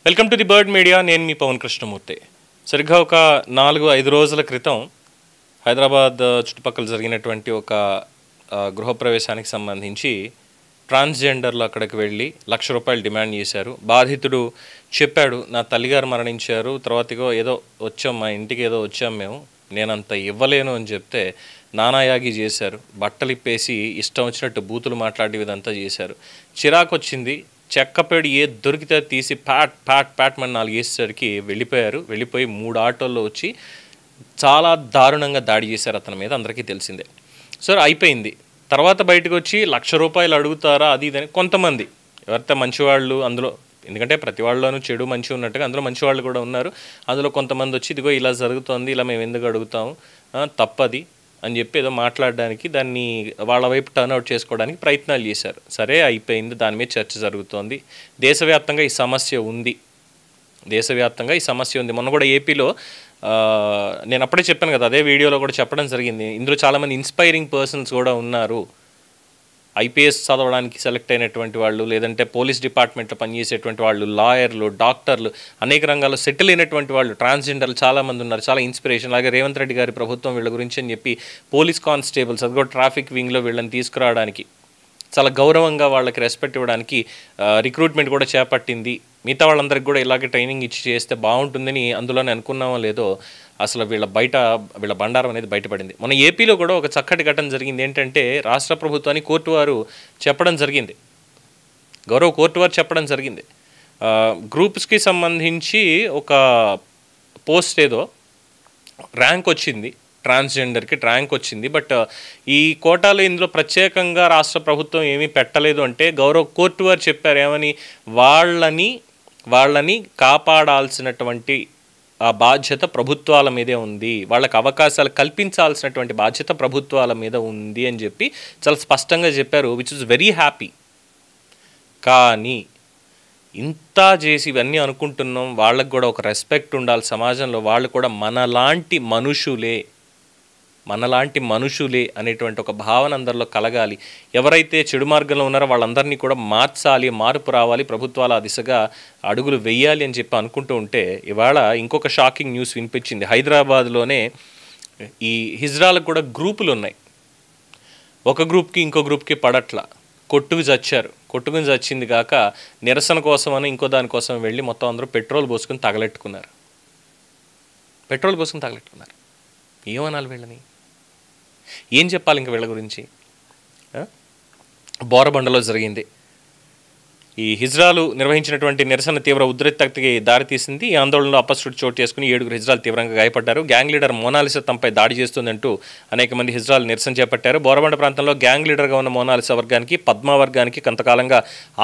Welcome to the bird media. నేను మీ పవన్ కృష్ణమూర్తి. సరిగ్గా ఒక 4-5 రోజుల క్రితం హైదరాబాద్ చుట్టుపక్కల జరిగినటువంటి ఒక గృహప్రవేశానికి సంబంధించి ట్రాన్స్జెండర్లు అక్కడికి వెళ్ళి ₹1,00,000 డిమాండ్ చేశారు. బాధితుడు చెప్పాడు, నా తల్లిగారు మరణించారు, తర్వాత ఏదో వచ్చాం, మా ఇంటికి ఏదో వచ్చాం, నేనంత ఇవ్వలేను అని చెప్తే నానాయాగి చేశారు. బట్టలు ఇప్పేసి ఇష్టం వచ్చినట్టు బూతులు మాట్లాడి ఇదంతా చేశారు. చిరాకు వచ్చింది. చెక్కపేడి ఏది దొరికితే తీసి ప్యాట్ ప్యాట్ ప్యాట్ మన 4 వేసేసరికి వెళ్ళిపోయి 3 ఆటోల్లో వచ్చి చాలా దారుణంగా దాడి చేశారు అతని మీద. అందరికీ తెలిసిందే. సో అయిపోయింది. తర్వాత బయటకు వచ్చి ₹1,00,000 అడుగుతారా అది ఇదని కొంతమంది ఎవరైతే మంచివాళ్ళు, అందులో ఎందుకంటే ప్రతి వాళ్ళలోనూ చెడు మంచి ఉన్నట్టుగా అందులో మంచివాళ్ళు కూడా ఉన్నారు. అందులో కొంతమంది వచ్చి ఇదిగో ఇలా జరుగుతోంది, ఇలా మేము ఎందుకు అడుగుతాము, తప్పది అని చెప్పి ఏదో మాట్లాడడానికి దాన్ని వాళ్ళ వైపు టర్న్అవుట్ చేసుకోవడానికి ప్రయత్నాలు చేశారు. సరే అయిపోయింది, దాని మీద చర్చ జరుగుతోంది. దేశవ్యాప్తంగా ఈ సమస్య ఉంది. మొన్న కూడా ఏపీలో నేను అప్పుడే చెప్పాను కదా, అదే వీడియోలో కూడా చెప్పడం జరిగింది. ఇందులో చాలామంది ఇన్స్పైరింగ్ పర్సన్స్ కూడా ఉన్నారు. ఐపీఎస్ చదవడానికి సెలెక్ట్ అయినటువంటి వాళ్ళు, లేదంటే పోలీస్ డిపార్ట్మెంట్లో పనిచేసేటువంటి వాళ్ళు, లాయర్లు, డాక్టర్లు, అనేక రంగాల్లో సెటిల్ అయినటువంటి వాళ్ళు, ట్రాన్స్జెండర్లు చాలామంది ఉన్నారు. చాలా ఇన్స్పిరేషన్. అలాగే రేవంత్ రెడ్డి గారి ప్రభుత్వం వీళ్ళ గురించి అని చెప్పి పోలీస్ కానిస్టేబుల్స్, అది కూడా ట్రాఫిక్ వింగ్లో వీళ్ళని తీసుకురావడానికి, చాలా గౌరవంగా వాళ్ళకి రెస్పెక్ట్ ఇవ్వడానికి రిక్రూట్మెంట్ కూడా చేపట్టింది. మిగతా వాళ్ళందరికీ కూడా ఇలాగే ట్రైనింగ్ ఇచ్చి చేస్తే బాగుంటుందని అందులోనే అనుకున్నామో లేదో అసలు వీళ్ళ బండారం అనేది బయటపడింది. మన ఏపీలో కూడా ఒక చక్కటి ఘటన జరిగింది. ఏంటంటే రాష్ట్ర ప్రభుత్వాన్ని కోర్టు వారు చెప్పడం జరిగింది, గౌరవ కోర్టు వారు చెప్పడం జరిగింది, గ్రూప్స్కి సంబంధించి ఒక పోస్ట్ ఏదో ర్యాంక్ వచ్చింది, ట్రాన్స్జెండర్కి ర్యాంక్ వచ్చింది. బట్ ఈ కోటాలో ఇందులో ప్రత్యేకంగా రాష్ట్ర ప్రభుత్వం ఏమీ పెట్టలేదు. అంటే గౌరవ కోర్టు వారు చెప్పారు ఏమని, వాళ్ళని కాపాడాల్సినటువంటి ఆ బాధ్యత ప్రభుత్వాల మీదే ఉంది, వాళ్ళకి అవకాశాలు కల్పించాల్సినటువంటి బాధ్యత ప్రభుత్వాల మీద ఉంది అని చెప్పి చాలా స్పష్టంగా చెప్పారు. Which is very happy. కానీ ఇంత చేసి ఇవన్నీ అనుకుంటున్నాం, వాళ్ళకు కూడా ఒక రెస్పెక్ట్ ఉండాలి సమాజంలో, వాళ్ళు కూడా మనలాంటి మనుషులే అనేటువంటి ఒక భావన అందరిలో కలగాలి. ఎవరైతే చెడు మార్గంలో ఉన్నారో వాళ్ళందరినీ కూడా మార్చాలి, మార్పు రావాలి, ప్రభుత్వాలు ఆ దిశగా అడుగులు వెయ్యాలి అని చెప్పి అనుకుంటూ ఉంటే ఇవాళ ఇంకొక షాకింగ్ న్యూస్ వినిపించింది. హైదరాబాద్లోనే ఈ హిజ్రాలకు కూడా గ్రూపులు ఉన్నాయి. ఒక గ్రూప్కి ఇంకో గ్రూప్కి పడట్ల, కొట్టుకు చచ్చింది కాక నిరసన కోసమని ఇంకో దానికోసం వెళ్ళి మొత్తం అందరూ పెట్రోల్ పోసుకుని తగలెట్టుకున్నారు. ఏమనాలి వీళ్ళని? ఏం చెప్పాలి ఇంక వీళ్ళ గురించి? బోరబండలో జరిగింది. ఈ హిజ్రాలు నిర్వహించినటువంటి నిరసన తీవ్ర ఉద్రిక్తతకి దారితీసింది. ఈ ఆందోళనలో అపశృతి చోటు చేసుకుని 7 హిజ్రాలు తీవ్రంగా గాయపడ్డారు. గ్యాంగ్ లీడర్ మోనాలిసా తమపై దాడి చేస్తుందంటూ అనేక మంది హిజ్రాలు నిరసన చేపట్టారు. బోరబండ ప్రాంతంలో గ్యాంగ్ లీడర్గా ఉన్న మోనాలిసా వర్గానికి, పద్మా వర్గానికి కొంతకాలంగా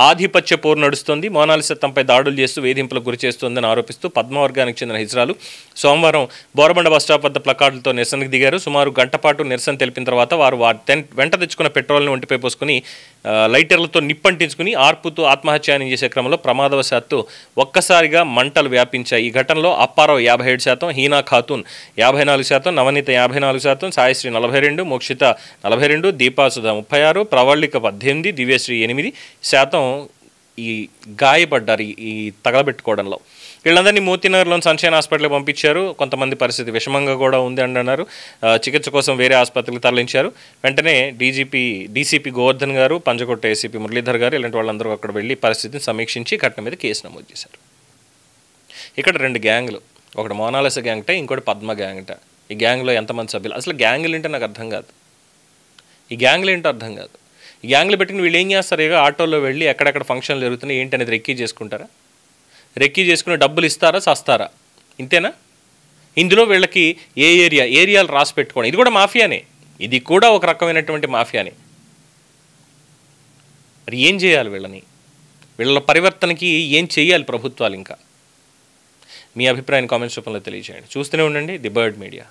ఆధిపత్య పోరు నడుస్తుంది. మోనాలిసా తమపై దాడులు చేస్తూ వేధింపులకు గురి చేస్తుందని ఆరోపిస్తూ పద్మా వర్గానికి చెందిన హిజ్రాలు సోమవారం బోరబండ బస్టాప్ వద్ద ప్లకార్డులతో నిరసనకు దిగారు. సుమారు గంట పాటు నిరసన తెలిపిన తర్వాత వారు వెంట తెచ్చుకున్న పెట్రోల్ని ఒంటిపై పోసుకుని లైటర్లతో నిప్పంటించుకుని ఆర్పుతూ ఆత్మహత్యాయనం చేసే క్రమంలో ప్రమాదవశాత్తు ఒక్కసారిగా మంటలు వ్యాపించాయి. ఈ ఘటనలో అప్పారావు 57%, హీనా ఖాతూన్ 54%, నవనీత 54%, సాయిశ్రీ 42%, మోక్షిత 42%, దీపాసుధ 36%, ప్రవళిక 18%, దివ్యశ్రీ 8% ఈ గాయపడ్డారు ఈ తగలబెట్టుకోవడంలో. వీళ్ళందరినీ మోతీనగర్లోని సన్షైన్ హాస్పిటల్కి పంపించారు. కొంతమంది పరిస్థితి విషమంగా కూడా ఉంది అని అన్నారు. చికిత్స కోసం వేరే ఆసుపత్రికి తరలించారు. వెంటనే డీసీపీ గోవర్ధన్ గారు, పంజకొట్ట ఏసీపీ మురళీధర్ గారు ఇలాంటి వాళ్ళందరూ అక్కడ వెళ్ళి పరిస్థితిని సమీక్షించి ఘటన మీద కేసు నమోదు చేశారు. ఇక్కడ 2 గ్యాంగులు, ఒకటి మోనాలిసా గ్యాంగ్ట, ఇంకోటి పద్మ గ్యాంగ్ట. ఈ గ్యాంగ్లో ఎంతమంది సభ్యులు? అసలు గ్యాంగులు ఏంటో నాకు అర్థం కాదు. ఈ గ్యాంగులు పెట్టుకుని వీళ్ళు ఏం చేస్తారు? ఆటోలో వెళ్ళి ఎక్కడెక్కడ ఫంక్షన్లు జరుగుతున్నాయి ఏంటి అనేది రెక్కీ చేసుకుని డబ్బులు ఇస్తారా, సస్తారా? ఇంతేనా? ఇందులో వీళ్ళకి ఏరియాలు రాసి పెట్టుకోవడం, ఇది కూడా మాఫియానే. ఇది కూడా ఒక రకమైనటువంటి మాఫియానే. మరి ఏం చేయాలి వీళ్ళ పరివర్తనకి ఏం చేయాలి ప్రభుత్వాలు? ఇంకా మీ అభిప్రాయాన్ని కామెంట్స్ రూపంలో తెలియజేయండి. చూస్తూనే ఉండండి ది బర్డ్ మీడియా.